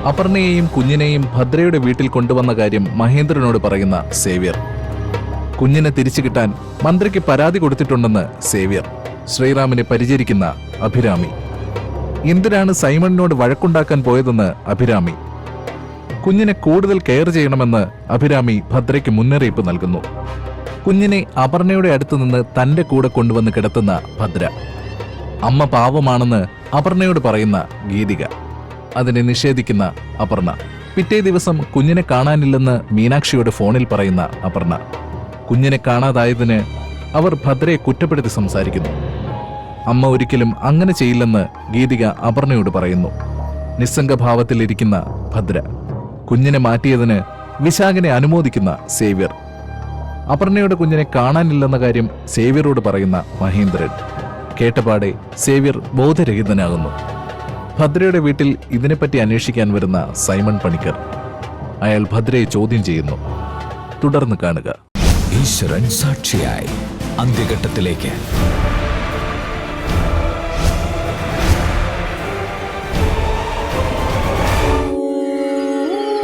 അപർണയെയും കുഞ്ഞിനെയും ഭദ്രയുടെ വീട്ടിൽ കൊണ്ടുവന്ന കാര്യം മഹേന്ദ്രനോട് പറയുന്ന സേവ്യർ. കുഞ്ഞിനെ തിരിച്ചു കിട്ടാൻ മന്ത്രിക്ക് പരാതി കൊടുത്തിട്ടുണ്ടെന്ന് സേവ്യർ. ശ്രീറാമിനെ പരിചരിക്കുന്ന അഭിരാമി. എന്തിനാണ് സൈമണിനോട് വഴക്കുണ്ടാക്കാൻ പോയതെന്ന് അഭിരാമി. കുഞ്ഞിനെ കൂടുതൽ കെയർ ചെയ്യണമെന്ന് അഭിരാമി ഭദ്രയ്ക്ക് മുന്നറിയിപ്പ് നൽകുന്നു. കുഞ്ഞിനെ അപർണയുടെ അടുത്ത് നിന്ന് തന്റെ കൂടെ കൊണ്ടുവന്ന് കിടത്തുന്ന ഭദ്ര. അമ്മ പാവമാണെന്ന് അപർണയോട് പറയുന്ന ഗീതിക. അതിനെ നിഷേധിക്കുന്ന അപർണ. പിറ്റേ ദിവസം കുഞ്ഞിനെ കാണാനില്ലെന്ന് മീനാക്ഷിയോട് ഫോണിൽ പറയുന്ന അപർണ. കുഞ്ഞിനെ കാണാതായതിന് അവർ ഭദ്രയെ കുറ്റപ്പെടുത്തി സംസാരിക്കുന്നു. അമ്മ ഒരിക്കലും അങ്ങനെ ചെയ്യില്ലെന്ന് ഗീതിക അപർണയോട് പറയുന്നു. നിസ്സംഗഭാവത്തിലിരിക്കുന്ന ഭദ്ര. കുഞ്ഞിനെ മാറ്റിയതിന് വിശാഖനെ അനുമോദിക്കുന്ന സേവ്യർ. അപർണയുടെ കുഞ്ഞിനെ കാണാനില്ലെന്ന കാര്യം സേവ്യറോട് പറയുന്ന മഹേന്ദ്രൻ. കേട്ടപാടെ സേവ്യർ ബോധരഹിതനാകുന്നു. ഭദ്രയുടെ വീട്ടിൽ ഇതിനെപ്പറ്റി അന്വേഷിക്കാൻ വരുന്ന സൈമൺ പണിക്കർ. അയാൾ ഭദ്രയെ ചോദ്യം ചെയ്യുന്നു. തുടർന്ന് കാണുക. ഈശ്വരൻ സാക്ഷിയായി അന്ത്യഘട്ടത്തിലേക്ക്.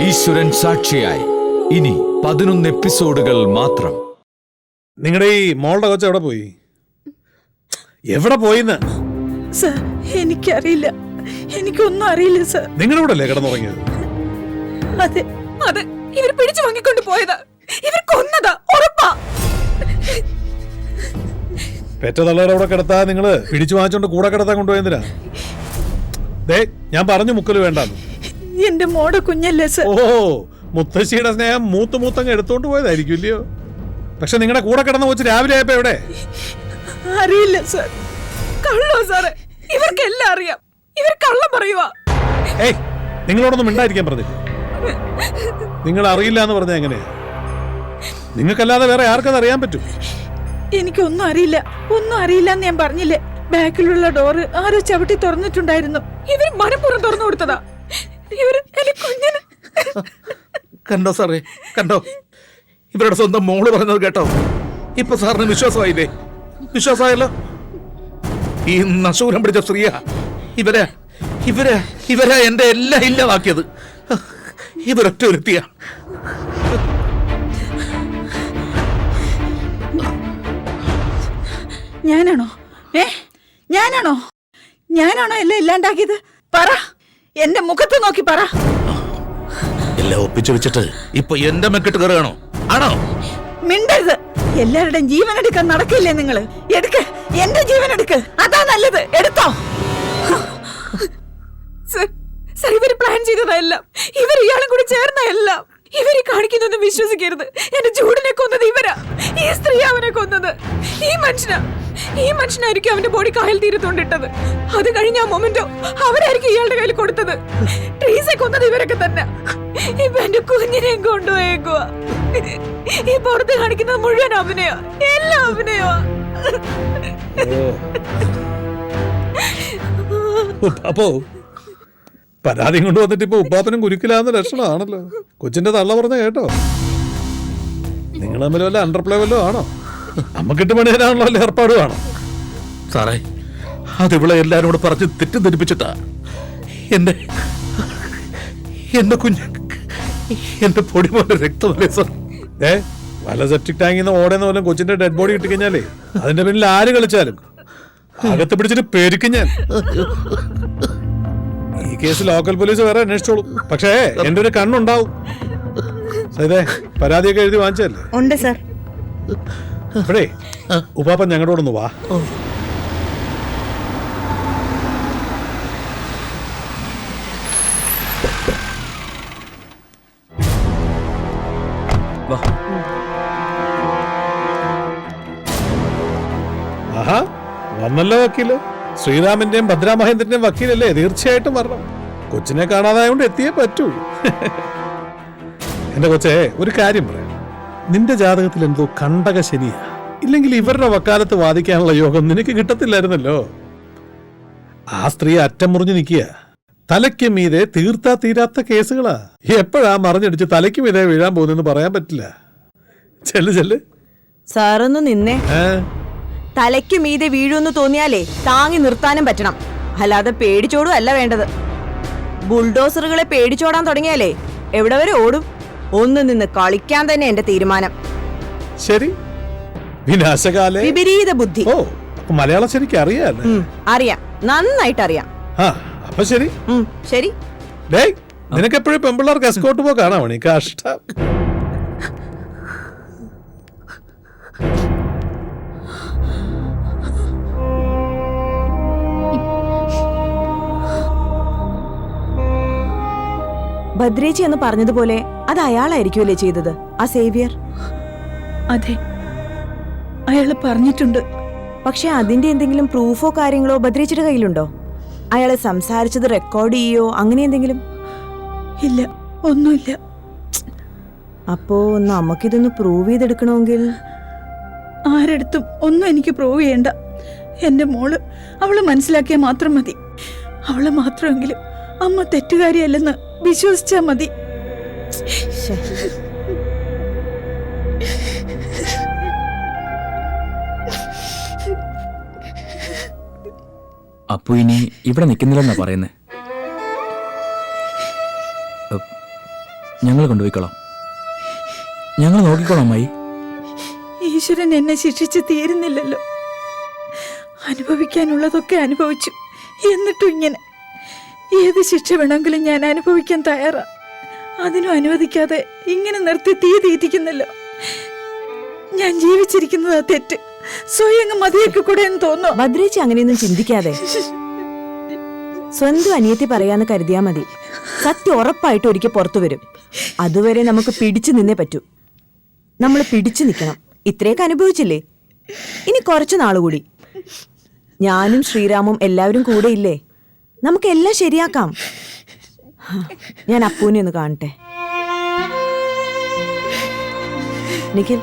ഈശ്വരൻ സാക്ഷിയായി ഇനി 11 എപ്പിസോഡുകൾ മാത്രം. നിങ്ങളുടെ ഈ മോളുടെ കൊച്ച എവിടെ പോയി? എവിടെ പോയിന്ന്? സർ, എനിക്കറിയില്ല. എനിക്കൊന്നും അറിയില്ല സർ. നിങ്ങളുടെ അല്ലേ കിടന്നുറങ്ങിയത്? അതെ അതെ, ഇവർ പിടിച്ചു വാങ്ങിക്കൊണ്ട് പോയതാ. ഇവർ കൊന്നതാ, ഉറപ്പാ. പെറ്റ തള്ളേടെ അവിടെ കിടത്താ നിങ്ങള് പിടിച്ചു വാങ്ങിച്ചോണ്ട് കൂടെ കിടത്താൻ കൊണ്ടുപോയെന്തിനാ? ദേ, ഞാൻ പറഞ്ഞു മുക്കല് വേണ്ടാന്ന്. എന്റെ മോടെ കുഞ്ഞല്ലേ സർ. ഓ, മുത്തശ്ശിയുടെ സ്നേഹം മൂത്തങ്ങ് എടുത്തോണ്ട് പോയതായിരിക്കും ഇല്ലയോ? പക്ഷെ നിങ്ങളുടെ കൂടെ കിടന്ന വെച്ച് രാവിലെ ആയപ്പോ എവിടെ? അറിയില്ല സർ. കള്ളോ സാറേ, ഇവർക്കെല്ലാം അറിയാം. ഇവർ കള്ളം പറയുവാ. ഏയ്, നിങ്ങളോടൊന്നും മിണ്ടായിരിക്കാൻ പറഞ്ഞില്ല. നിങ്ങൾ അറിയില്ല എന്ന് പറഞ്ഞാ എങ്ങനെയാ? നിങ്ങൾക്കല്ലാതെ വേറെ ആർക്കത് അറിയാൻ പറ്റും? എനിക്കൊന്നും അറിയില്ല. ഒന്നും അറിയില്ല എന്ന് ഞാൻ പറഞ്ഞില്ലേ. ബാക്കിലുള്ള ഡോറ് ആരോ ചവിട്ടി തുറന്നിട്ടുണ്ടായിരുന്നു. ഇവർ മനപ്പുറം തുറന്നു കൊടുത്തതാ. ഇവര് എന്റെ കുഞ്ഞിന്. കണ്ടോ സാറേ, കണ്ടോ? ഇവരുടെ സ്വന്തം മോള് പറഞ്ഞത് കേട്ടോ? ഇപ്പൊ സാറിന് വിശ്വാസമായില്ലേ? വിശ്വാസമായല്ലോ. ഈ നശൂരം പിടിച്ച സ്ത്രീയാ ഇവരെ എന്റെ എല്ലാം ഇല്ലാതാക്കിയത്. ഇവരൊറ്റ ഒരുത്തിയ. ഞാനാണോ എല്ലാം ഇല്ലാണ്ടാക്കിയത്? പറ, എന്റെ മുഖത്ത് നോക്കി പറ. എല്ലാം ഒപ്പിച്ചു വെച്ചിട്ട് ഇപ്പൊ എന്റെ മെക്കിട്ട് കയറുകയാണോ? ആണോ? മിണ്ടരുത്. എല്ലാവരുടെയും ജീവൻ എടുക്കാൻ നടക്കില്ലേ നിങ്ങള്? എടുക്ക്, എന്റെ ജീവൻ എടുക്ക്. അതാ നല്ലത്. എടുത്തോ. ഇവര് പ്ലാൻ ചെയ്തതെല്ലാം, ഇവർ ഇയാളും കൂടി ചേർന്നതെല്ലാം. ഇവരെ കാണിക്കുന്നൊന്നും വിശ്വസിക്കരുത്. എന്റെ ചൂടിനെ കൊന്നത് ഇവരാ. ഈ സ്ത്രീ അവനെ കൊന്നത്. ഈ മനുഷ്യനായിരിക്കും അവന്റെ ബോഡി കായൽ തീരത്തോണ്ടിട്ടത്. അത് കഴിഞ്ഞ ആ മൊമെന്റോ അവരായിരിക്കും ഇയാളുടെ കയ്യിൽ കൊടുത്തത്. ട്രീസെ കൊന്നത് ഇവരൊക്കെ തന്നെ. ഇപ്പൊ എന്റെ കുഞ്ഞിനെയും കൊണ്ടുപോയേക്കുവാ. ഈ പുറത്ത് കാണിക്കുന്നത് മുഴുവൻ അഭിനയോ, എല്ലാം അഭിനയോ. അപ്പോ പരാതിയും കൊണ്ട് വന്നിട്ട് ഇപ്പൊ ഉപ്പാപ്പനും കുരുക്കിലാവുന്ന ലക്ഷണമാണല്ലോ. കൊച്ചിന്റെ തള്ള പറഞ്ഞ കേട്ടോ? നിങ്ങൾ തമ്മിൽ വല്ല അണ്ടർപ്ലേ വല്ലോ ആണോ? നമ്മക്കിട്ട് പണി തരാനുള്ള വല്ല ഏർപ്പാടും ആണോ? സാറേ, അതിവിടെ എല്ലാരോടും പറഞ്ഞ് തെറ്റിദ്ധരിപ്പിച്ചിട്ടാ. എന്റെ കുഞ്ഞ്, എന്റെ പൊടിമോന്റെ രക്തമല്ലേ സാർ? വല്ല സെപ്റ്റിക് ടാങ്കിന്ന് ഓടേന്ന് പോലും കൊച്ചിന്റെ ഡെഡ് ബോഡി കിട്ടി കഴിഞ്ഞാലേ അതിന്റെ പിന്നിൽ ആര് കളിച്ചാലും അകത്ത് പിടിച്ചിട്ട് പെരുക്കും ഞാൻ. ഈ കേസ് ലോക്കൽ പോലീസ് വേറെ അന്വേഷിച്ചോളൂ. പക്ഷേ എന്റെ ഒരു കണ്ണുണ്ടാവും. സൈതേ, പരാതിയൊക്കെ എഴുതി വാങ്ങിച്ചല്ലേ? ഉണ്ട് സാർ. അപ്പോഴേ ഉപ്പാപ്പൻ ഞങ്ങളോടൊന്ന് വാ. ആഹാ, വന്നല്ലോ വക്കീല്. ശ്രീരാമിന്റെയും ഭദ്രാമഹേന്ദ്രന്റെയും വക്കീലല്ലേ? തീർച്ചയായിട്ടും വരണം. കൊച്ചിനെ കാണാതായോണ്ട് എത്തിയേ പറ്റൂ. എന്റെ കൊച്ചേ, ഒരു കാര്യം പറയാം. നിന്റെ ജാതകത്തിൽ എന്തോ കണ്ടക ശരിയാ. ഇല്ലെങ്കിൽ ഇവരുടെ വക്കാലത്ത് വാദിക്കാനുള്ള യോഗം നിനക്ക് കിട്ടത്തില്ലായിരുന്നല്ലോ. ആ സ്ത്രീ അറ്റം മുറിഞ്ഞു നിൽക്കുക. തലയ്ക്ക് മീതെ തീർത്താ തീരാത്ത കേസുകളാ. എപ്പോഴാ മറിഞ്ഞടിച്ച് തലയ്ക്ക് മീതെ വീഴാൻ പോകുന്നെന്ന് പറയാൻ പറ്റില്ല. ചെല്ല് സാറൊന്ന് നിന്നേ. തലയ്ക്ക് മീതെ വീഴുമെന്ന് തോന്നിയാലേ താങ്ങി നിർത്താനും പറ്റണം. അല്ലാതെ പേടിച്ചോടും അല്ല വേണ്ടത്. ബുൾഡോസറുകളെ പേടിച്ചോടാൻ തുടങ്ങിയാലേ എവിടെ വരെ ഓടും? ഒന്ന് നിന്ന് കളിക്കാൻ തന്നെ എന്റെ തീരുമാനം. ശരി, വിനാശകാലേ. വിപരീത ബുദ്ധി. ഓ, അപ്പൊ മലയാളം ശരിക്കും അറിയാല്ലേ? അറിയാം, നന്നായിട്ട് അറിയാം. ആ, അപ്പൊ ശരി. ശരി. ഡേയ്, നിനക്കെപ്പോഴും പെമ്പിള്ളേർക്ക് എസ്കോട്ട് പോ കാണാൻ വേണി കഷ്ടം. ഭദ്രേച്ചി എന്ന് പറഞ്ഞതുപോലെ അത് അയാളായിരിക്കുമല്ലേ ചെയ്തത്, ആ സേവിയർ? അതെ, അയാള് പറഞ്ഞിട്ടുണ്ട്. പക്ഷെ അതിന്റെ എന്തെങ്കിലും പ്രൂഫോ കാര്യങ്ങളോ ഭദ്രേച്ചിയുടെ കയ്യിലുണ്ടോ? അയാള് സംസാരിച്ചത് റെക്കോർഡ് ചെയ്യോ അങ്ങനെ എന്തെങ്കിലും? ഇല്ല, ഒന്നുമില്ല. അപ്പോ നമുക്കിതൊന്ന് പ്രൂവ് ചെയ്തെടുക്കണമെങ്കിൽ ആരെടുത്തും ഒന്നും എനിക്ക് പ്രൂവ് ചെയ്യണ്ട. എന്റെ മോള് അവള് മനസ്സിലാക്കിയാൽ മാത്രം മതി. അവള് മാത്രമെങ്കിലും അമ്മ തെറ്റുകാരിയല്ലെന്ന് വിശ്വസിച്ചാ മതി. അപ്പു ഇനി ഇവിടെ നിൽക്കുന്നില്ലെന്നാ പറയുന്നേ. ഞങ്ങൾ കൊണ്ടുപോയിക്കോളാം, ഞങ്ങൾ നോക്കിക്കോളാം അമ്മായി. ഈശ്വരൻ എന്നെ ശിക്ഷിച്ച് തീരുന്നില്ലല്ലോ. അനുഭവിക്കാനുള്ളതൊക്കെ അനുഭവിച്ചു, എന്നിട്ടും ഇങ്ങനെ. ഏത് ശിക്ഷ വേണമെങ്കിലും ഞാൻ അനുഭവിക്കാൻ തയ്യാറാ. അതിനും അനുവദിക്കാതെ ഇങ്ങനെ നിർത്തി തീ തീറ്റിക്കുന്നല്ലോ. ഞാൻ ജീവിച്ചിരിക്കുന്നതാ തെറ്റ്. സ്വയം മതിയൊക്കെ കൂടെ എന്ന് തോന്നുന്നു. ഭദ്രേച്ചി അങ്ങനെയൊന്നും ചിന്തിക്കാതെ സ്വന്തം അനിയത്തി പറയാന്ന് കരുതിയാ മതി. സത്യം ഉറപ്പായിട്ട് ഒരിക്കൽ പുറത്തു വരും. അതുവരെ നമുക്ക് പിടിച്ചു നിന്നേ പറ്റൂ. നമ്മൾ പിടിച്ചു നിൽക്കണം. ഇത്രയൊക്കെ അനുഭവിച്ചില്ലേ, ഇനി കുറച്ചു നാളുകൂടി. ഞാനും ശ്രീരാമും എല്ലാവരും കൂടെ ഇല്ലേ, നമുക്ക് എല്ലാം ശരിയാക്കാം. ഞാൻ അപ്പൂനെ ഒന്ന് കാണട്ടെ. നിഖിൽ,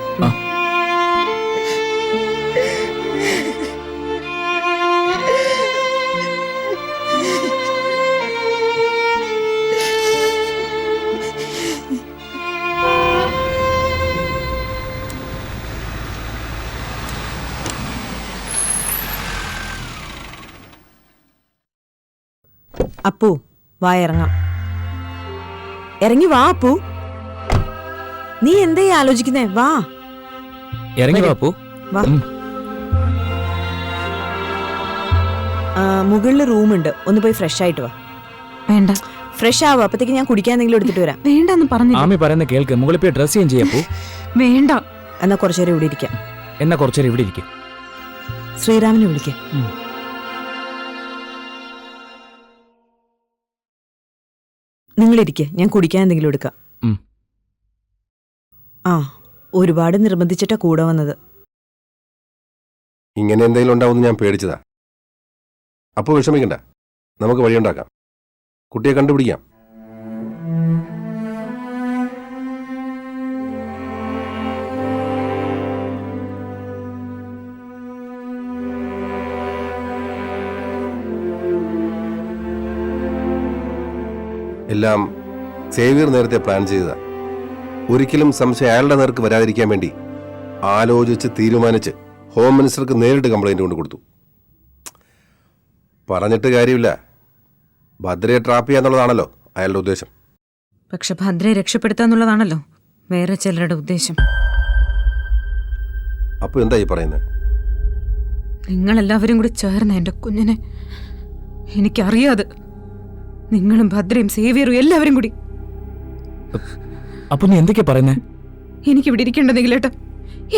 അപ്പു വാ, ഇറങ്ങാം. ഇറങ്ങി വാ അപ്പു. നീ എന്തേ ആലോചിക്കുന്നേ? വാ, ഇറങ്ങി വാ അപ്പു. വാ. മുകളിൽ റൂമുണ്ട്, ഒന്ന് പോയി ഫ്രഷ് ആയിട്ട് വാ. വേണ്ട, ഫ്രഷ് ആവുക. അപ്പത്തേക്ക് ഞാൻ കുടിക്കാൻ എന്തെങ്കിലും എടുത്തിട്ട് വരാം. വേണ്ടെന്ന് പറഞ്ഞു. ആമി പറയുന്ന കേൾക്ക്, മുകളിൽ പോയി ഡ്രസ് ചേഞ്ച് ചെയ്യപ്പു. വേണ്ട. എന്നാ കുറച്ചേരം ഇവിടെ ഇരിക്കാം. എന്നാ കുറച്ചേരം ഇവിടെ ഇരിക്കും. ശ്രീരാമിനെ വിളിക്കാം. നിങ്ങളിരിക്കെ, ഞാൻ കുടിക്കാൻ എന്തെങ്കിലും എടുക്കാം. ആ, ഒരുപാട് നിർബന്ധിച്ചിട്ടാ കൂടെ വന്നത്. ഇങ്ങനെ എന്തെങ്കിലും ഉണ്ടാവുമെന്ന് ഞാൻ പേടിച്ചതാ. അപ്പോൾ വിഷമിക്കണ്ട, നമുക്ക് വഴിയുണ്ടാക്കാം. കുട്ടിയെ കണ്ടുപിടിക്കാം. എല്ലാം സേവിയർ നേരത്തെ പ്ലാൻ ചെയ്തതാ. ഒരിക്കലും സംശയം അയാളുടെ നേർക്ക് വരാതിരിക്കാൻ വേണ്ടി ആലോചിച്ച് തീരുമാനിച്ച് ഹോം മിനിസ്റ്റർക്ക് നേരിട്ട് കംപ്ലൈന്റ് കൊണ്ട് കൊടുത്തു. പറഞ്ഞിട്ട് കാര്യമില്ല, ഭദ്രയെ ട്രാപ്പ് ചെയ്യാന്നുള്ളതാണല്ലോ അയാളുടെ ഉദ്ദേശം. പക്ഷെ ഭദ്രയെ രക്ഷപ്പെടുത്താന്നുള്ളതാണല്ലോ വേറെ ചിലരുടെ ഉദ്ദേശം. അപ്പോൾ എന്താ ഈ പറയുന്നത്? നിങ്ങളെല്ലാവരും കൂടി ചേർന്ന എന്റെ കുഞ്ഞിനെ, എനിക്കറിയാതെ നിങ്ങളും ഭദ്രയും സേവിയറും എല്ലാവരും കൂടി. അപ്പൊ നീ എന്തൊക്കെയാ പറയുന്നേ? എനിക്കിവിടെ ഇരിക്കേണ്ടതെങ്കിൽ ഏട്ടാ,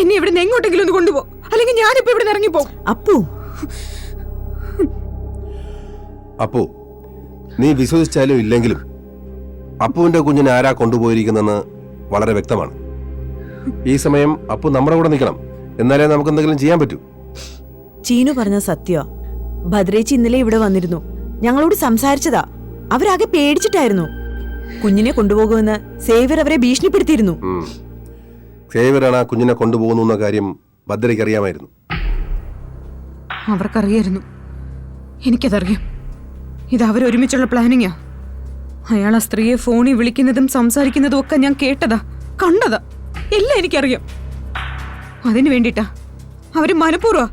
എന്നെ ഇവിടെ നിന്ന് എങ്ങോട്ടെങ്കിലും ഒന്ന് കൊണ്ടുപോ, അല്ലെങ്കിൽ ഞാനിപ്പോ ഇവിടെ ഇറങ്ങിപ്പോ. അപ്പു, അപ്പോ നീ വിശ്വസിച്ചാലും ഇല്ലെങ്കിലും അപ്പുവിന്റെ കുഞ്ഞിനെ ആരാ കൊണ്ടുപോയിരിക്കുന്നെന്ന് വളരെ വ്യക്തമാണ്. ഈ സമയം അപ്പു നമ്മുടെ കൂടെ നിൽക്കണം, എന്നാലേ നമുക്ക് എന്തെങ്കിലും ചെയ്യാൻ പറ്റൂ. ചീനു പറഞ്ഞ സത്യമാ. ഭദ്രേച്ചി ഇന്നലെ ഇവിടെ വന്നിരുന്നു, ഞങ്ങളോട് സംസാരിച്ചതാ. അവരാകെ പേടിച്ചിട്ടായിരുന്നു. കുഞ്ഞിനെ കൊണ്ടുപോകുമെന്ന് സേവ്യർ അവരെ ഭീഷണിപ്പെടുത്തിയിരുന്നു. സേവ്യറാണ് ആ കുഞ്ഞിനെ കൊണ്ടുപോകുന്നു എന്ന കാര്യം ഭദ്രയ്ക്ക് അറിയാമായിരുന്നു. അവർക്കറിയായിരുന്നു, എനിക്കതറിയാം. ഇത് അവരൊരുമിച്ചുള്ള പ്ലാനിങ്ങാ. അയാൾ ആ സ്ത്രീയെ ഫോണിൽ വിളിക്കുന്നതും സംസാരിക്കുന്നതും ഒക്കെ ഞാൻ കേട്ടതാ, കണ്ടതാ, എല്ലാം എനിക്കറിയാം. അതിനു വേണ്ടിട്ടാ അവര് മനഃപൂർവ്വ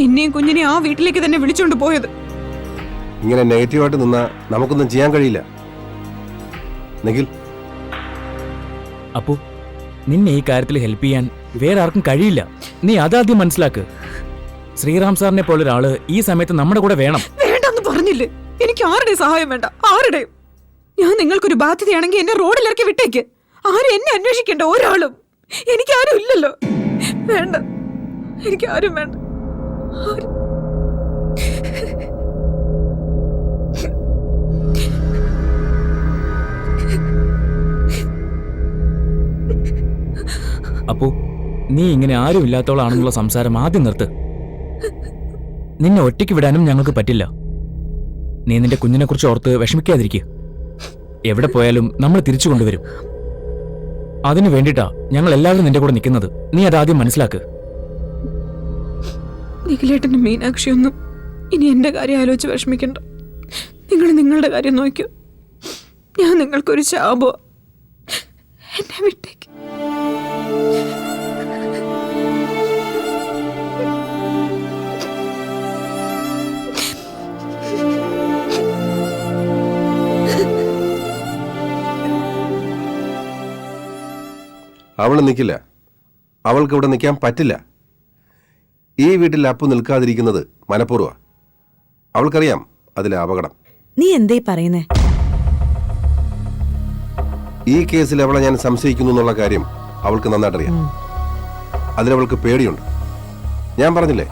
എന്നെയും കുഞ്ഞിനെയും ആ വീട്ടിലേക്ക് തന്നെ വിളിച്ചോണ്ട് പോയത്. ഇങ്ങനെ നെഗറ്റീവായിട്ട് നിന്നാ നമുക്കൊന്നും ചെയ്യാൻ കഴിയില്ല. നിഖിൽ, അപ്പു നിന്നെ ഈ കാര്യത്തിൽ ഹെൽപ്പ് ചെയ്യാൻ വേറെ ആർക്കും കഴിയില്ല. നീ അതാദ്യം മനസ്സിലാക്ക്. ശ്രീറാം സാറിനെ പോലെ ഒരാള് ഈ സമയത്ത് നമ്മുടെ കൂടെ വേണം. വേണ്ടെന്ന് പറഞ്ഞില്ലേ? എനിക്ക് ആരുടെയും സഹായം വേണ്ട, ആരുടെയും. ഞാൻ നിങ്ങൾക്കൊരു ബാധ്യതയാണെങ്കിൽ എന്നെ റോഡിലിറക്കി വിട്ടേക്ക്. ആരും എന്നെ അന്വേഷിക്കേണ്ട ഒരാളും. എനിക്കാരും ഇല്ലല്ലോ. വേണ്ട, എനിക്കാരും വേണ്ട. ആരും. അപ്പു നീ ഇങ്ങനെ ആരും ഇല്ലാത്തോളാണെന്നുള്ള സംസാരം ആദ്യം നിർത്ത്. നിന്നെ ഒറ്റയ്ക്ക് വിടാനും ഞങ്ങൾക്ക് പറ്റില്ല. നീ നിന്റെ കുഞ്ഞിനെ കുറിച്ച് ഓർത്ത് വിഷമിക്കാതിരിക്കുക. എവിടെ പോയാലും നമ്മൾ തിരിച്ചു കൊണ്ടുവരും. അതിനു വേണ്ടിട്ടാ ഞങ്ങൾ എല്ലാവരും നിന്റെ കൂടെ നിൽക്കുന്നത്. നീ അതാദ്യം മനസ്സിലാക്ക്. നിഖിലേട്ടനും മീനാക്ഷിയൊന്നും ഇനി എന്റെ കാര്യം ആലോചിച്ച് വിഷമിക്കണ്ട. നിങ്ങൾ നിങ്ങളുടെ കാര്യം നോക്കൂ. ഞാൻ നിങ്ങൾക്കൊരു ശാപോ. എന്നെ വിട്ടേക്ക്. അവൾ നിൽക്കില്ല. അവൾക്ക് ഇവിടെ നിൽക്കാൻ പറ്റില്ല. ഈ വീട്ടിൽ അപ്പു നിൽക്കാതിരിക്കുന്നത് മനഃപൂർവ്വ. അവൾക്കറിയാം അതിലെ അപകടം. നീ എന്തേ പറയുന്നേ? ഈ കേസിൽ അവളെ ഞാൻ സംശയിക്കുന്നു എന്നുള്ള കാര്യം അവൾക്ക് നന്നായിട്ടറിയാം. അതിലവൾക്ക് പേടിയുണ്ട്. ഞാൻ പറഞ്ഞില്ലേ,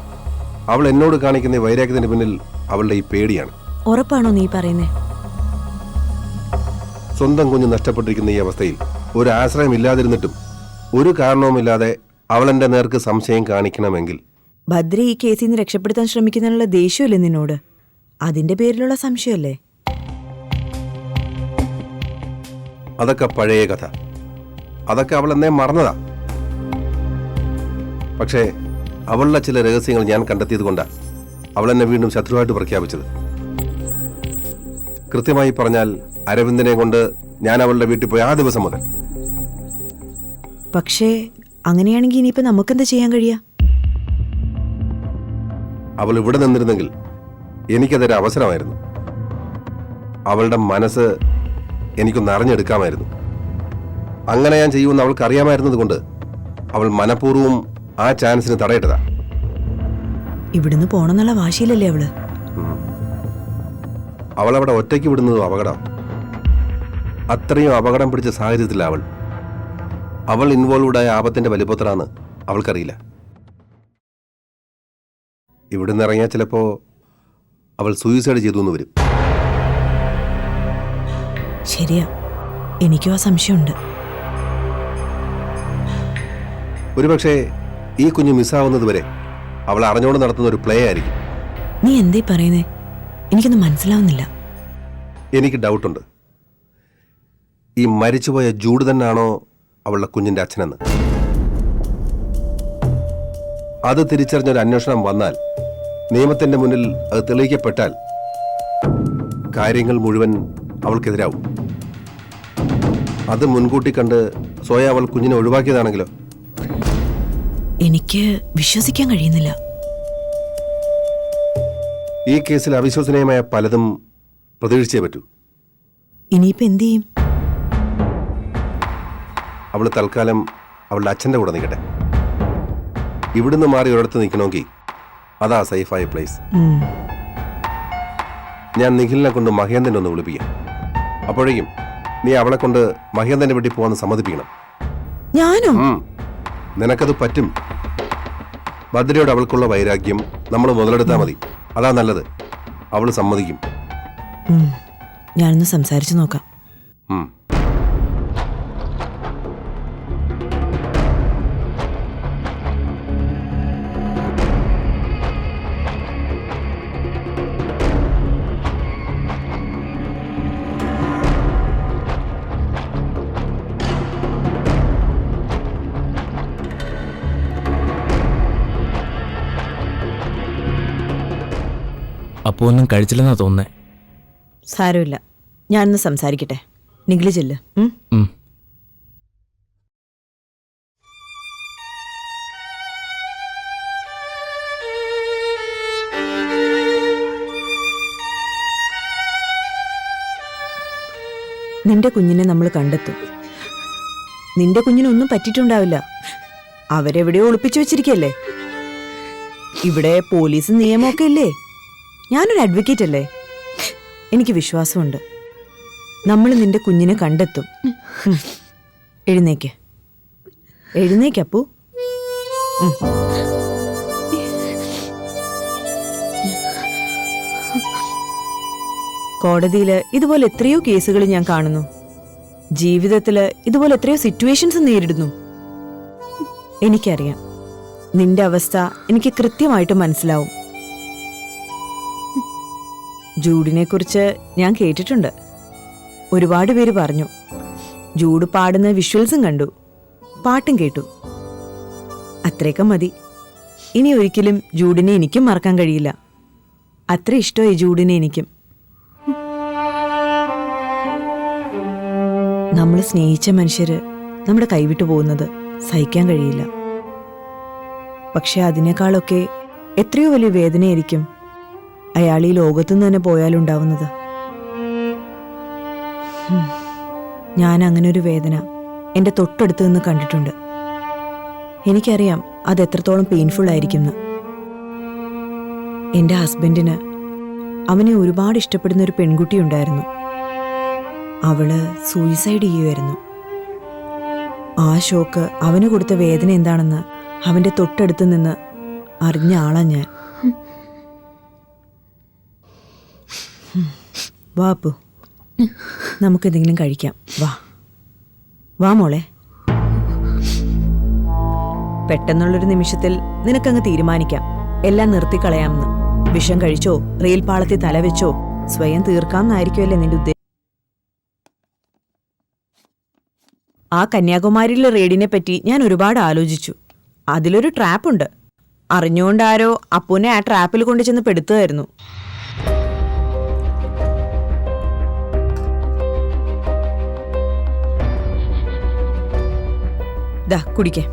അവൾ എന്നോട് കാണിക്കുന്ന വൈരാഗ്യത്തിന് പിന്നിൽ അവളുടെ ഈ പേടിയാണ്. ഉറപ്പാണോ നീ പറയുന്നേ? സ്വന്തം കുഞ്ഞ് നഷ്ടപ്പെട്ടിരിക്കുന്ന ഈ അവസ്ഥയിൽ ഒരു ആശ്രയം ഇല്ലാതിരുന്നിട്ടും ഒരു കാരണവുമില്ലാതെ അവൾ എന്റെ നേർക്ക് സംശയം കാണിക്കണമെങ്കിൽ ഭദ്ര ഈ കേസിൽ നിന്ന് രക്ഷപ്പെടുത്താൻ ശ്രമിക്കുന്നതിനുള്ള ദേഷ്യമല്ലേ നിന്നോട്? അതിന്റെ പേരിലുള്ള സംശയമല്ലേ? അതൊക്കെ പഴയ കഥ. അതൊക്കെ അവൾ എന്നെ മറന്നതാ. പക്ഷേ അവളുടെ ചില രഹസ്യങ്ങൾ ഞാൻ കണ്ടെത്തിയത് കൊണ്ടാണ് അവൾ എന്നെ വീണ്ടും ശത്രുവായിട്ട് പ്രഖ്യാപിച്ചത്. കൃത്യമായി പറഞ്ഞാൽ അരവിന്ദനെ കൊണ്ട് ഞാൻ അവളുടെ വീട്ടിൽ പോയി ആ ദിവസം മുതൽ. പക്ഷേ അങ്ങനെയാണെങ്കിൽ ഇനിയിപ്പോ നമുക്കെന്താ ചെയ്യാൻ കഴിയാ? അവൾ ഇവിടെ നിന്നിരുന്നെങ്കിൽ എനിക്കതൊരു അവസരമായിരുന്നു. അവളുടെ മനസ്സ് എനിക്കൊന്ന് അറിഞ്ഞെടുക്കാമായിരുന്നു. അങ്ങനെ ഞാൻ ചെയ്യുമെന്ന് അവൾക്ക് അറിയാമായിരുന്നത് കൊണ്ട് അവൾ മനഃപൂർവ്വം ആ ചാൻസിന് തടയിട്ടതാ. ഇവിടുന്ന് പോണെന്നുള്ള വാശിയിലല്ലേ അവള്? അവളവിടെ ഒറ്റയ്ക്ക് വിടുന്നതും അപകടം. അത്രയും അപകടം പിടിച്ച സാഹചര്യത്തിലാണ് അവൾ. അവൾ ഇൻവോൾവ്ഡായ ആപത്തിന്റെ വലിപ്പത്തിലാണ് അവൾക്കറിയില്ല. ഇവിടുന്ന് ഇറങ്ങിയാൽ ചിലപ്പോ അവൾ സൂയിസൈഡ് ചെയ്തു എന്ന് വരും. ശരിയാ, എനിക്കും ആ സംശയമുണ്ട്. ഒരുപക്ഷെ ഈ കുഞ്ഞ് മിസ്സാവുന്നത് വരെ അവൾ അറിഞ്ഞുകൊണ്ട് നടത്തുന്ന ഒരു പ്ലേ ആയിരിക്കും. നീ എന്തേ പറയുന്നേ? എനിക്കൊന്നും മനസ്സിലാവുന്നില്ല. എനിക്ക് ഡൗട്ടുണ്ട്. ഈ മരിച്ചുപോയ ജൂഡ് തന്നെയാണോ അവളുടെ കുഞ്ഞിന്റെ അച്ഛനെന്ന്. അത് തിരിച്ചറിഞ്ഞൊരു അന്വേഷണം വന്നാൽ, നിയമത്തിന്റെ മുന്നിൽ അത് തെളിയിക്കപ്പെട്ടാൽ കാര്യങ്ങൾ മുഴുവൻ അവൾക്കെതിരാവും. അത് മുൻകൂട്ടി കണ്ട് സ്വയം അവൾ കുഞ്ഞിനെ ഒഴിവാക്കിയതാണെങ്കിലോ? എനിക്ക് വിശ്വസിക്കാൻ കഴിയുന്നില്ല. ഈ കേസിൽ അവിശ്വസനീയമായ പലതും പ്രതീക്ഷിച്ചേ പറ്റൂ. ഇനിയിപ്പോ എന്ത് ചെയ്യും? അവൾ തൽക്കാലം അവളുടെ അച്ഛൻ്റെ കൂടെ നിൽക്കട്ടെ. ഇവിടുന്ന് മാറി ഒരിടത്ത് നിൽക്കണമെങ്കിൽ അതാ സേഫായ പ്ലേസ്. ഞാൻ നിഖിലിനെ കൊണ്ട് മഹേന്ദ്രനെ ഒന്ന് വിളിപ്പിക്കാം. അപ്പോഴേക്കും നീ അവളെ കൊണ്ട് മഹേന്ദ്രന്റെ വീട്ടിൽ പോകാൻ സമ്മതിപ്പിക്കണം. ഞാനോ? നിനക്കത് പറ്റും. ഭദ്രയോട് അവൾക്കുള്ള വൈരാഗ്യം നമ്മൾ മുതലെടുത്താൽ മതി. അതാ നല്ലത്. അവൾ സമ്മതിക്കും. ഞാനൊന്ന് സംസാരിച്ചു നോക്കാം. അപ്പോ ഒന്നും കഴിച്ചില്ലെന്നാ തോന്നുന്നേ. സാരമില്ല, ഞാനൊന്ന് സംസാരിക്കട്ടെ. നിഖില് ചെല്ല്. നിന്റെ കുഞ്ഞിനെ നമ്മൾ കണ്ടെത്തും. നിന്റെ കുഞ്ഞിനൊന്നും പറ്റിയിട്ടുണ്ടാവില്ല. അവരെവിടെയോ ഒളിപ്പിച്ചു വെച്ചിരിക്കല്ലേ. ഇവിടെ പോലീസും നിയമമൊക്കെ ഇല്ലേ. ഞാനൊരു അഡ്വക്കേറ്റ് അല്ലേ. എനിക്ക് വിശ്വാസമുണ്ട് നമ്മൾ നിന്റെ കുഞ്ഞിനെ കണ്ടെത്തും. എഴുന്നേക്ക്, എഴുന്നേക്കപ്പൂ. കോടതിയില് ഇതുപോലെ എത്രയോ കേസുകൾ ഞാൻ കാണുന്നു. ജീവിതത്തില് ഇതുപോലെ എത്രയോ സിറ്റുവേഷൻസ് നേരിടുന്നു. എനിക്കറിയാം നിന്റെ അവസ്ഥ എനിക്ക് കൃത്യമായിട്ട് മനസ്സിലാവും. ജൂഡിനെ കുറിച്ച് ഞാൻ കേട്ടിട്ടുണ്ട്. ഒരുപാട് പേര് പറഞ്ഞു. ജൂഡ് പാടുന്ന വിഷ്വൽസും കണ്ടു, പാട്ടും കേട്ടു. അത്രയൊക്കെ മതി. ഇനി ഒരിക്കലും ജൂഡിനെ എനിക്കും മറക്കാൻ കഴിയില്ല. അത്ര ഇഷ്ടമായി ജൂഡിനെ എനിക്കും. നമ്മൾ സ്നേഹിച്ച മനുഷ്യര് നമ്മുടെ കൈവിട്ടു പോകുന്നത് സഹിക്കാൻ കഴിയില്ല. പക്ഷെ അതിനേക്കാളൊക്കെ എത്രയോ വലിയ വേദനയായിരിക്കും അയാൾ ഈ ലോകത്തുനിന്ന് തന്നെ പോയാലുണ്ടാവുന്നത്. ഞാൻ അങ്ങനെ ഒരു വേദന എൻ്റെ തൊട്ടടുത്ത് നിന്ന് കണ്ടിട്ടുണ്ട്. എനിക്കറിയാം അത് എത്രത്തോളം പെയിൻഫുൾ ആയിരിക്കും. എൻ്റെ ഹസ്ബൻഡിന് അവനെ ഒരുപാട് ഇഷ്ടപ്പെടുന്ന ഒരു പെൺകുട്ടി ഉണ്ടായിരുന്നു. അവള് സൂയിസൈഡ് ചെയ്യുമായിരുന്നു. ആ ഷോക്ക് അവന് കൊടുത്ത വേദന എന്താണെന്ന് അവന്റെ തൊട്ടടുത്ത് നിന്ന് അറിഞ്ഞ ആളാ ഞാൻ. വാപ്പു, നമുക്കെന്തെങ്കിലും കഴിക്കാം. വാ വാ മോളെ. പെട്ടെന്നുള്ളൊരു നിമിഷത്തിൽ നിനക്കങ്ങ് തീരുമാനിക്കാം എല്ലാം നിർത്തിക്കളയാമെന്ന്. വിഷം കഴിച്ചോ റെയിൽ പാളത്തിൽ തലവെച്ചോ സ്വയം തീർക്കാമെന്നായിരിക്കുമല്ലേ നിന്റെ ഉദ്ദേശം. ആ കന്യാകുമാരിയിലെ റെയ്ഡിനെ പറ്റി ഞാൻ ഒരുപാട് ആലോചിച്ചു. അതിലൊരു ട്രാപ്പുണ്ട്. അറിഞ്ഞുകൊണ്ടാരോ അപ്പുനെ ആ ട്രാപ്പിൽ കൊണ്ടു ചെന്ന് പെടുത്തുമായിരുന്നു. ദാ കുടിക്കേ.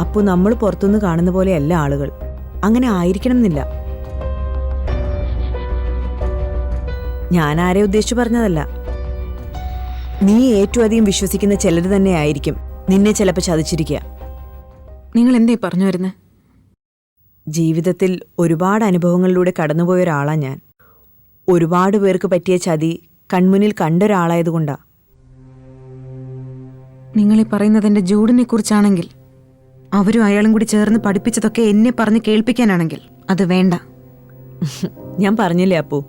അപ്പു നമ്മൾ പുറത്തുനിന്ന് കാണുന്ന പോലെയല്ല ആളുകൾ. അങ്ങനെ ആയിരിക്കണം എന്നില്ല. ഞാൻ ആരെ ഉദ്ദേശിച്ചു പറഞ്ഞതല്ല. നീ ഏറ്റവും അധികം വിശ്വസിക്കുന്ന ചിലർ തന്നെ ആയിരിക്കും നിന്നെ ചിലപ്പോൾ ചതിച്ചിരിക്കുക. നിങ്ങൾ എന്തേ പറഞ്ഞു വരുന്നത്? ജീവിതത്തിൽ ഒരുപാട് അനുഭവങ്ങളിലൂടെ കടന്നുപോയ ഒരാളാ ഞാൻ. ഒരുപാട് പേർക്ക് പറ്റിയ ചതി കൺമുന്നിൽ കണ്ടൊരാളായതുകൊണ്ടാ. നിങ്ങൾ ഈ പറയുന്നത് എന്റെ ജൂഡിനെ കുറിച്ചാണെങ്കിൽ, അവരും അയാളും കൂടി ചേർന്ന് പഠിപ്പിച്ചതൊക്കെ എന്നെ പറഞ്ഞ് കേൾപ്പിക്കാനാണെങ്കിൽ അത് വേണ്ട. ഞാൻ പറഞ്ഞില്ലേ അപ്പു,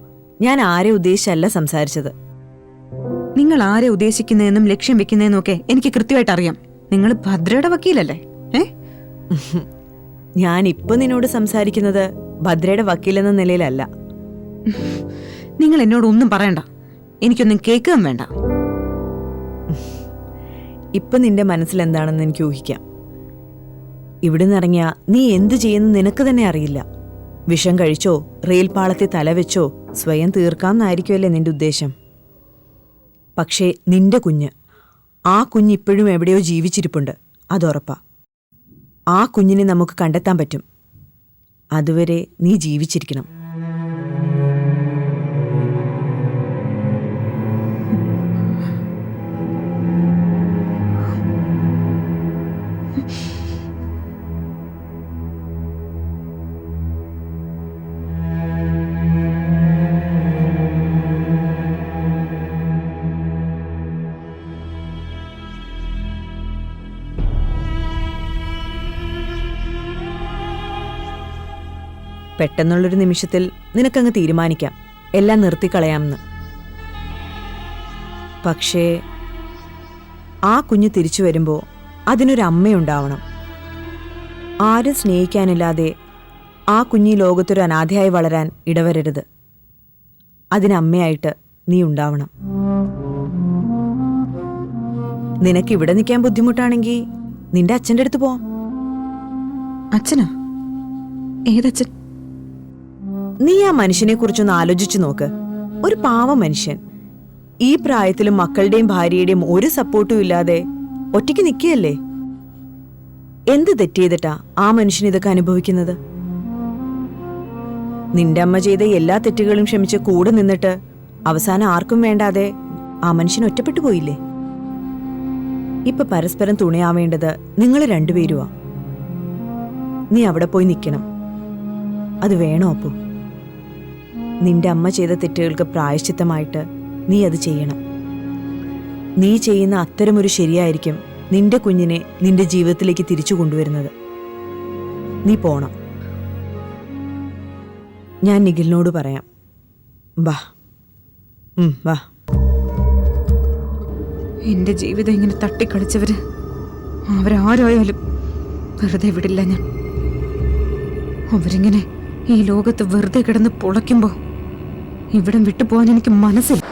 ഞാൻ ആരെ ഉദ്ദേശിച്ചല്ല സംസാരിച്ചത്. നിങ്ങൾ ആരെ ഉദ്ദേശിക്കുന്നതെന്നും ലക്ഷ്യം വെക്കുന്നതെന്നും ഒക്കെ എനിക്ക് കൃത്യമായിട്ട് അറിയാം. നിങ്ങൾ ഭദ്രയുടെ വക്കീലല്ലേ? ഞാൻ ഇപ്പൊ നിന്നോട് സംസാരിക്കുന്നത് ഭദ്രയുടെ വക്കീലെന്ന നിലയിലല്ല. നിങ്ങൾ എന്നോട് ഒന്നും പറയണ്ട, എനിക്കൊന്നും കേൾക്കുകയും വേണ്ട. ഇപ്പൊ നിന്റെ മനസ്സിൽ എന്താണെന്ന് എനിക്ക് ഊഹിക്കാം. ഇവിടുന്ന് ഇറങ്ങിയ നീ എന്തു ചെയ്യുന്നു നിനക്ക് തന്നെ അറിയില്ല. വിഷം കഴിച്ചോ റെയിൽ പാളത്തിൽ തലവെച്ചോ സ്വയം തീർക്കാമെന്നായിരിക്കുമല്ലേ നിന്റെ ഉദ്ദേശം. പക്ഷേ നിന്റെ കുഞ്ഞ്, ആ കുഞ്ഞ് ഇപ്പോഴും എവിടെയോ ജീവിച്ചിരിപ്പുണ്ട്, അതുറപ്പാ. ആ കുഞ്ഞിനെ നമുക്ക് കണ്ടെത്താൻ പറ്റും. അതുവരെ നീ ജീവിച്ചിരിക്കണം. പെട്ടെന്നുള്ളൊരു നിമിഷത്തിൽ നിനക്കങ്ങ് തീരുമാനിക്കാം എല്ലാം നിർത്തിക്കളയാമെന്ന്. പക്ഷേ ആ കുഞ്ഞ് തിരിച്ചു വരുമ്പോൾ അതിനൊരമ്മയുണ്ടാവണം. ആരും സ്നേഹിക്കാനില്ലാതെ ആ കുഞ്ഞി ലോകത്തൊരു അനാഥയായി വളരാൻ ഇടവരരുത്. അതിനമ്മയായിട്ട് നീ ഉണ്ടാവണം. നിനക്കിവിടെ നിൽക്കാൻ ബുദ്ധിമുട്ടാണെങ്കിൽ നിന്റെ അച്ഛൻ്റെ അടുത്ത് പോവാം. അച്ഛനോ? ഏതച്ഛൻ? നീ ആ മനുഷ്യനെ കുറിച്ചൊന്ന് ആലോചിച്ചു നോക്ക്. ഒരു പാവ മനുഷ്യൻ ഈ പ്രായത്തിലും മക്കളുടെയും ഭാര്യയുടെയും ഒരു സപ്പോർട്ടും ഇല്ലാതെ ഒറ്റയ്ക്ക് നിൽക്കുകയല്ലേ. എന്ത് തെറ്റ് ചെയ്തിട്ടാ ആ മനുഷ്യൻ ഇതൊക്കെ അനുഭവിക്കുന്നത്? നിന്റെ അമ്മ ചെയ്ത എല്ലാ തെറ്റുകളും ക്ഷമിച്ച് കൂടെ നിന്നിട്ട് അവസാനം ആർക്കും വേണ്ടാതെ ആ മനുഷ്യൻ ഒറ്റപ്പെട്ടു പോയില്ലേ? ഇപ്പൊ പരസ്പരം തുണയാവേണ്ടത് നിങ്ങൾ രണ്ടുപേരുവാ. നീ അവിടെ പോയി നിൽക്കണം. അത് വേണോ അപ്പു? നിന്റെ അമ്മ ചെയ്ത തെറ്റുകൾക്ക് പ്രായശ്ചിത്തമായിട്ട് നീ അത് ചെയ്യണം. നീ ചെയ്യുന്ന അത്തരമൊരു ശരിയായിരിക്കും നിന്റെ കുഞ്ഞിനെ നിന്റെ ജീവിതത്തിലേക്ക് തിരിച്ചു കൊണ്ടുവരുന്നത്. നീ പോണം. ഞാൻ നിഖിലിനോട് പറയാം. വാ. വാ. എന്റെ ജീവിതം ഇങ്ങനെ തട്ടിക്കളിച്ചവര് അവരാരായാലും വെറുതെ വിടില്ല ഞാൻ. അവരിങ്ങനെ ഈ ലോകത്ത് വെറുതെ കിടന്ന് പൊളയ്ക്കുമ്പോ ഇവിടം വിട്ടുപോകാൻ എനിക്ക് മനസ്സില്ല.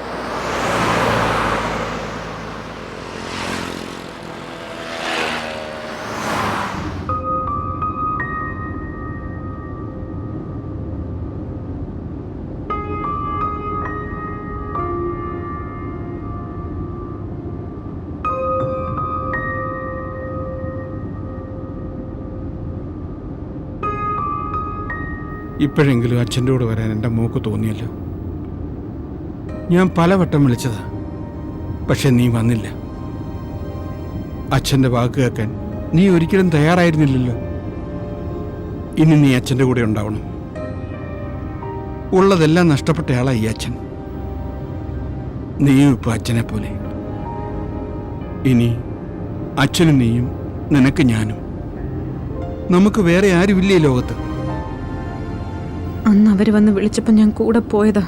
ഇപ്പോഴെങ്കിലും അച്ഛൻ്റെ കൂടെ വരാൻ എൻ്റെ മോക്ക് തോന്നിയല്ലോ. ഞാൻ പലവട്ടം വിളിച്ചതാ, പക്ഷെ നീ വന്നില്ല. അച്ഛൻ്റെ വാക്ക് കേൾക്കാൻ നീ ഒരിക്കലും തയ്യാറായിരുന്നില്ലല്ലോ. ഇനി നീ അച്ഛൻ്റെ കൂടെ ഉണ്ടാവണം. ഉള്ളതെല്ലാം നഷ്ടപ്പെട്ടയാളാ ഈ അച്ഛൻ. നീയും ഇപ്പോൾ അച്ഛനെ പോലെ. ഇനി അച്ഛനും നീയും, നിനക്ക് ഞാനും. നമുക്ക് വേറെ ആരുമില്ലേ ഈ ലോകത്ത്. അന്ന് അവര് വന്ന് വിളിച്ചപ്പോ ഞാൻ കൂടെ പോയതാ.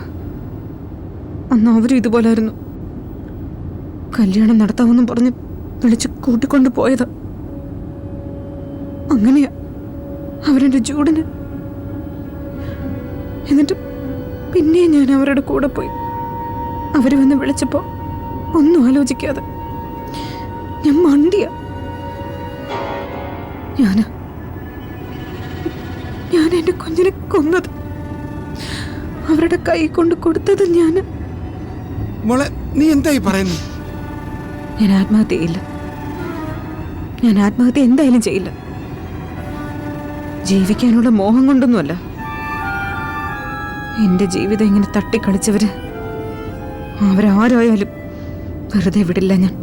അന്ന് അവരും ഇതുപോലായിരുന്നു. കല്യാണം നടത്താമെന്നും പറഞ്ഞ് വിളിച്ച് കൂട്ടിക്കൊണ്ടു പോയതാ. അങ്ങനെയാ അവരെന്റെ ചൂടിന്. എന്നിട്ട് പിന്നെ ഞാൻ അവരുടെ കൂടെ പോയി. അവര് വന്ന് വിളിച്ചപ്പോ ഒന്നും ആലോചിക്കാതെ ഞാൻ മണ്ടിയ. ഞാൻ എന്റെ കുഞ്ഞിനെ കൊന്നത്, അവരുടെ കൈ കൊണ്ട് കൊടുത്തത് ഞാൻ. മോളെ, നീ എന്തായി പറയുന്നു? ഞാൻ ആത്മഹത്യ ചെയ്യില്ല. ഞാൻ ആത്മഹത്യ എന്തായാലും ചെയ്യില്ല. ജീവിക്കാനുള്ള മോഹം കൊണ്ടൊന്നുമല്ല. എന്റെ ജീവിതം ഇങ്ങനെ തട്ടിക്കളിച്ചവര് അവരാരായാലും വെറുതെ വിടില്ല ഞാൻ.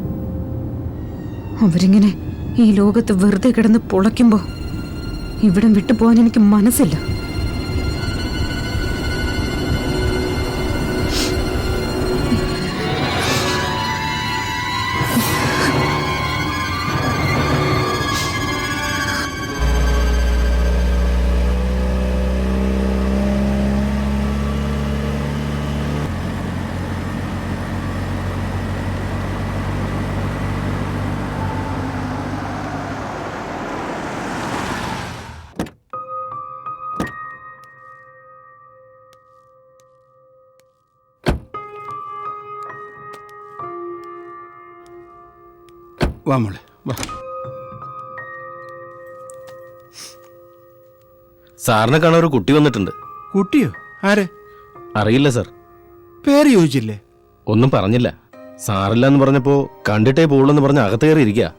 അവരിങ്ങനെ ഈ ലോകത്ത് വെറുതെ കിടന്ന് പൊളയ്ക്കുമ്പോ ഇവിടം വിട്ടുപോകാൻ എനിക്ക് മനസ്സില്ല. വാ മോളെ, വാ. സാറിനെ കാണാൻ ഒരു കുട്ടി വന്നിട്ടുണ്ട്. കുട്ടിയോ? ആരെ? അറിയില്ല സാർ. പേര് ചോദിച്ചില്ലേ? ഒന്നും പറഞ്ഞില്ല. സാറില്ല എന്ന് പറഞ്ഞപ്പോ കണ്ടിട്ടേ പോകുള്ളൂ എന്ന് പറഞ്ഞ് അകത്ത് കയറി ഇരിക്കുക.